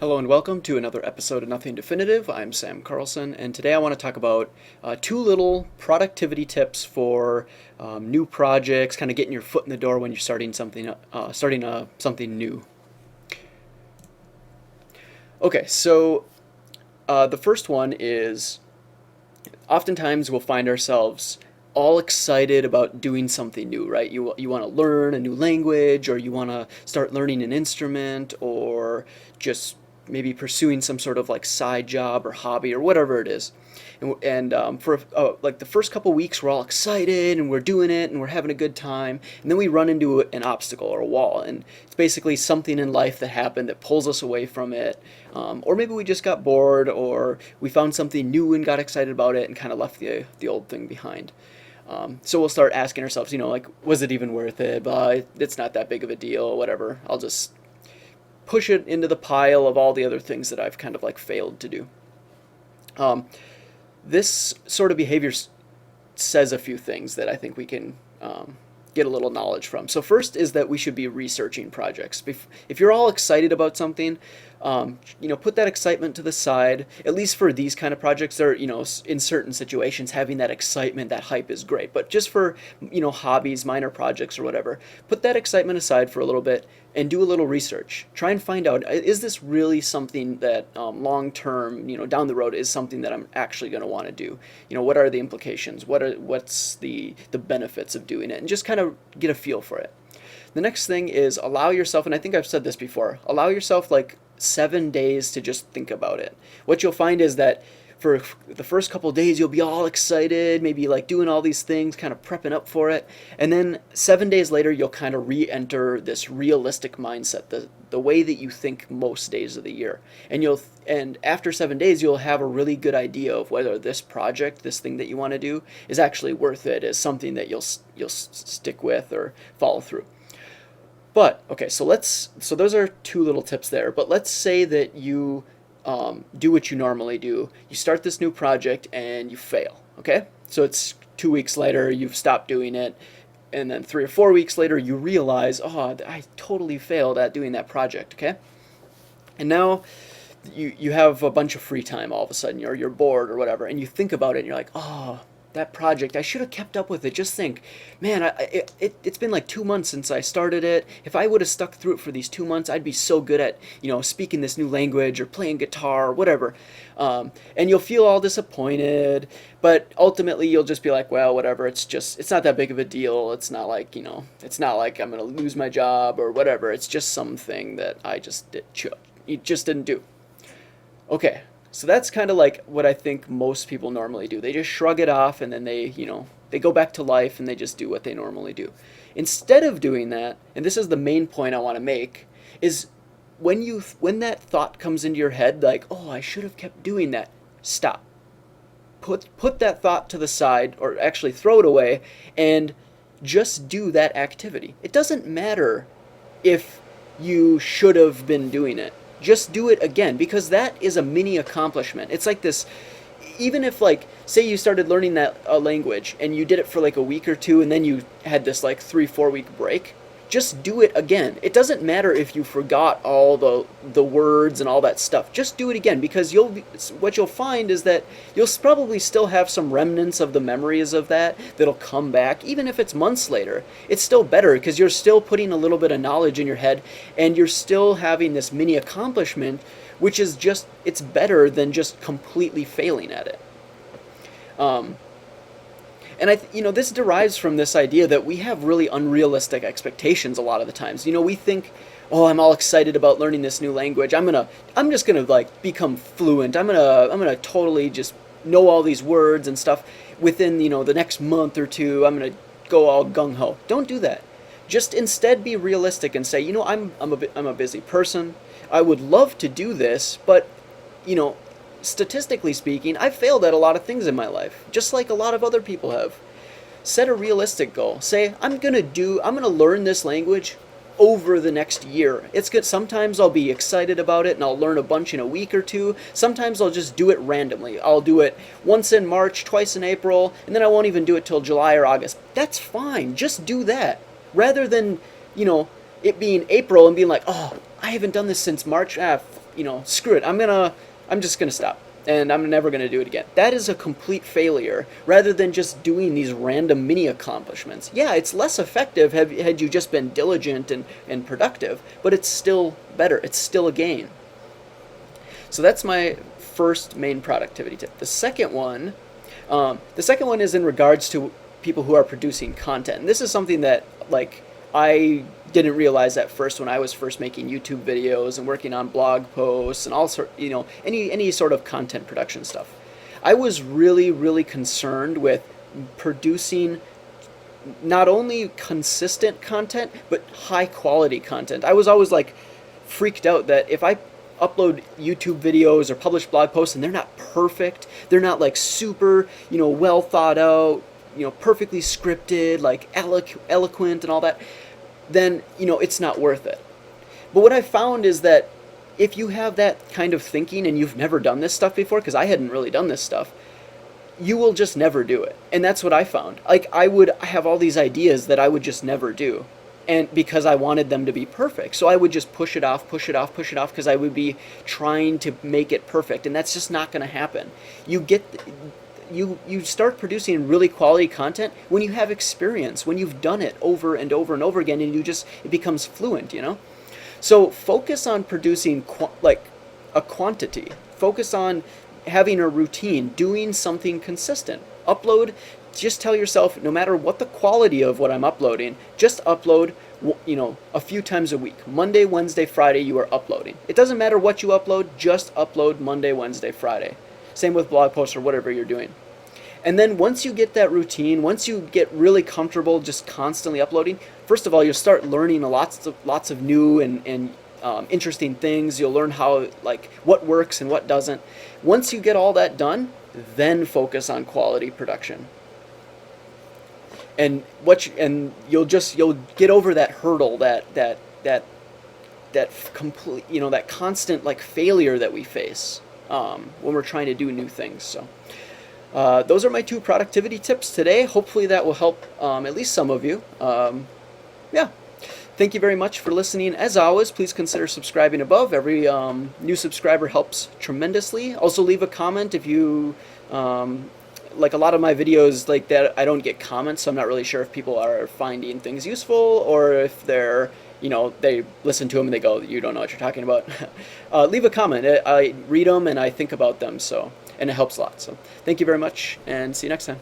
Hello and welcome to another episode of Nothing Definitive. I'm Sam Carlson, and today I want to talk about two little productivity tips for new projects, kind of getting your foot in the door when you're starting something new. Okay, so the first one is oftentimes we'll find ourselves all excited about doing something new, right? You want to learn a new language, or you want to start learning an instrument, or just maybe pursuing some sort of like side job or hobby or whatever it is. And for like the first couple weeks, we're all excited and we're doing it and we're having a good time, and then we run into an obstacle or a wall, and it's basically something in life that happened that pulls us away from it, or maybe we just got bored, or we found something new and got excited about it and kind of left the old thing behind. So we'll start asking ourselves, like, was it even worth it? It's not that big of a deal, whatever. I'll just push it into the pile of all the other things that I've kind of like failed to do. This sort of behavior says a few things that I think we can get a little knowledge from. So first is that we should be researching projects. If you're all excited about something, put that excitement to the side. At least for these kind of projects, in certain situations, having that excitement, that hype is great. But just for, hobbies, minor projects or whatever, put that excitement aside for a little bit and do a little research. Try and find out, is this really something that long term, down the road, is something that I'm actually going to want to do? What are the implications? What's the benefits of doing it? And just kind of get a feel for it. The next thing is allow yourself, and I think I've said this before, allow yourself like 7 days to just think about it. What you'll find is that for the first couple of days, you'll be all excited, maybe like doing all these things, kind of prepping up for it. And then 7 days later, you'll kind of re-enter this realistic mindset, the way that you think most days of the year. And after 7 days, you'll have a really good idea of whether this project, this thing that you want to do, is actually worth it, is something that you'll stick with or follow through. But, okay, so those are two little tips there. But let's say that you do what you normally do. You start this new project and you fail, okay? So it's 2 weeks later, you've stopped doing it. And then 3 or 4 weeks later, you realize, oh, I totally failed at doing that project, okay? And now you have a bunch of free time all of a sudden, or you're bored or whatever, and you think about it and you're like, oh, that project, I should have kept up with it. Just think, man, it's been like 2 months since I started it. If I would have stuck through it for these 2 months, I'd be so good at, speaking this new language or playing guitar or whatever. And you'll feel all disappointed, but ultimately you'll just be like, well, whatever, it's not that big of a deal. It's not like, it's not like I'm going to lose my job or whatever. It's just something that I just didn't do. Okay. So that's kind of like what I think most people normally do. They just shrug it off, and then they go back to life and they just do what they normally do. Instead of doing that, and this is the main point I want to make, is when that thought comes into your head, like, oh, I should have kept doing that, stop. Put that thought to the side, or actually throw it away, and just do that activity. It doesn't matter if you should have been doing it. Just do it again, because that is a mini accomplishment. It's like this, even if, like, say you started learning that language and you did it for like a week or two, and then you had this like 3-4 week break, just do it again. It doesn't matter if you forgot all the words and all that stuff. Just do it again, because what you'll find is that you'll probably still have some remnants of the memories of that'll come back. Even if it's months later, it's still better, because you're still putting a little bit of knowledge in your head, and you're still having this mini accomplishment, which is it's better than just completely failing at it. And this derives from this idea that we have really unrealistic expectations a lot of the times. We think, oh, I'm all excited about learning this new language. I'm just gonna like become fluent. I'm gonna totally just know all these words and stuff within, the next month or two. I'm gonna go all gung ho. Don't do that. Just instead be realistic and say, I'm a busy person. I would love to do this, but statistically speaking, I've failed at a lot of things in my life, just like a lot of other people have. Set a realistic goal. Say, I'm gonna learn this language over the next year. It's good. Sometimes I'll be excited about it and I'll learn a bunch in a week or two. Sometimes I'll just do it randomly. I'll do it once in March, twice in April, and then I won't even do it till July or August. That's fine. Just do that. Rather than, it being April and being like, oh, I haven't done this since March. Screw it. I'm just gonna stop, and I'm never gonna do it again. That is a complete failure. Rather than just doing these random mini accomplishments. Yeah, it's less effective had you just been diligent and productive, but it's still better. It's still a gain. So that's my first main productivity tip. The second one is in regards to people who are producing content. And this is something that I didn't realize at first when I was first making YouTube videos and working on blog posts and all sort, any sort of content production stuff. I was really, really concerned with producing not only consistent content but high quality content. I was always freaked out that if I upload YouTube videos or publish blog posts and they're not perfect, they're not super, well thought out, perfectly scripted, eloquent and all that, then, it's not worth it. But what I found is that if you have that kind of thinking and you've never done this stuff before, because I hadn't really done this stuff, you will just never do it. And that's what I found. I would have all these ideas that I would just never do. And because I wanted them to be perfect. So I would just push it off, because I would be trying to make it perfect. And that's just not going to happen. You start producing really quality content when you have experience, when you've done it over and over and over again, and it becomes fluent, So focus on producing a quantity. Focus on having a routine, doing something consistent. Upload. Just tell yourself, no matter what the quality of what I'm uploading, just upload, a few times a week. Monday, Wednesday, Friday, you are uploading. It doesn't matter what you upload, just upload Monday, Wednesday, Friday. Same with blog posts or whatever you're doing. And then once you get that routine, once you get really comfortable just constantly uploading, first of all, you'll start learning lots of new and interesting things. You'll learn how, what works and what doesn't. Once you get all that done, then focus on quality production. And you'll get over that hurdle, that complete, that constant failure that we face when we're trying to do new things. So those are my 2 productivity tips today. Hopefully that will help at least some of you. Yeah. Thank you very much for listening. As always, please consider subscribing above. Every new subscriber helps tremendously. Also leave a comment if you a lot of my videos that, I don't get comments, so I'm not really sure if people are finding things useful or if they're, they listen to them and they go, you don't know what you're talking about. Leave a comment. I read them and I think about them, and it helps a lot. So thank you very much, and see you next time.